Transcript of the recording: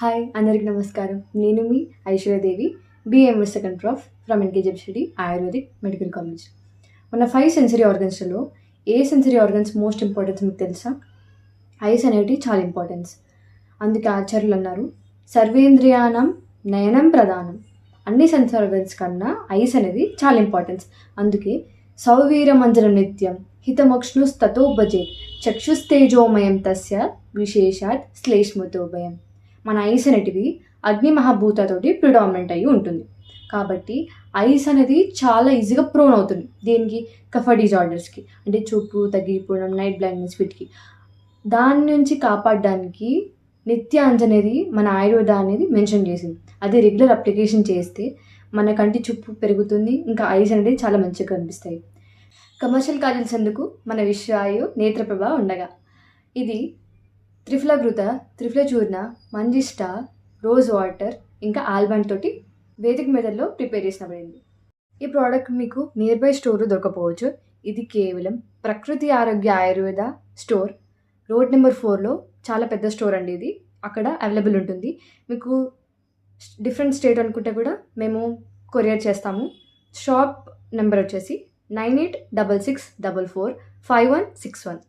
Hi అందరికీ నమస్కారం. నేను మీ Aishwaryadevi, BMS second prof from ఎన్కేజెబ్సిటీ ఆయుర్వేదిక్ మెడికల్ కాలేజ్. మన 5 సెన్సరీ ఆర్గన్స్లో ఏ సెన్సరీ ఆర్గన్స్ మోస్ట్ ఇంపార్టెన్స్ మీకు తెలుసా? ఐస్ అనేవి చాలా ఇంపార్టెన్స్. అందుకే ఆచార్యులు అన్నారు, సర్వేంద్రియానం నయనం ప్రధానం. అన్ని సెన్సరీ ఆర్గన్స్ కన్నా ఐస్ అనేది చాలా ఇంపార్టెన్స్. అందుకే సౌవీరమంజనం నిత్యం హితమక్ష్ణుస్తతో భజేత్ చక్షుస్తేజోమయం తస్య విశేషాత్ శ్లేష్మతోభయం. మన ఐస్ అనేటివి అగ్ని మహాభూతతోటి ప్రిడామినెంట్ అయ్యి ఉంటుంది. కాబట్టి ఐస్ అనేది చాలా ఈజీగా ప్రోన్ అవుతుంది. దేనికి? కఫ డిజార్డర్స్కి, అంటే చూపు తగ్గిపోవడం, నైట్ బ్లైండ్నెస్, వీటికి. దాని నుంచి కాపాడడానికి నిత్యాంజనేది మన ఆయుర్వేద అనేది మెన్షన్ చేసింది. అది రెగ్యులర్ అప్లికేషన్ చేస్తే మన కంటి చూపు పెరుగుతుంది, ఇంకా ఐస్ అనేది చాలా మంచిగా కనిపిస్తాయి. కమర్షియల్ కాజల్స్ ఎందుకు? మన విశ్వాయు నేత్రప్రభ ఉండగా. ఇది త్రిఫలఘృత, త్రిఫలచూర్ణ, మంజిష్ట, రోజ్ వాటర్, ఇంకా ఆల్మండ్ తోటి వేదిక మెథడ్లో ప్రిపేర్ చేసినబడింది. ఈ ప్రోడక్ట్ మీకు నియర్ బై స్టోర్ దొరకపోవచ్చు. ఇది కేవలం ప్రకృతి ఆరోగ్య ఆయుర్వేద స్టోర్, రోడ్ నెంబర్ 4లో చాలా పెద్ద స్టోర్ అండి. ఇది అక్కడ అవైలబుల్ ఉంటుంది. మీకు డిఫరెంట్ స్టేట్ అనుకుంటే కూడా మేము కొరియర్ చేస్తాము. షాప్ నెంబర్ వచ్చేసి 9866445161.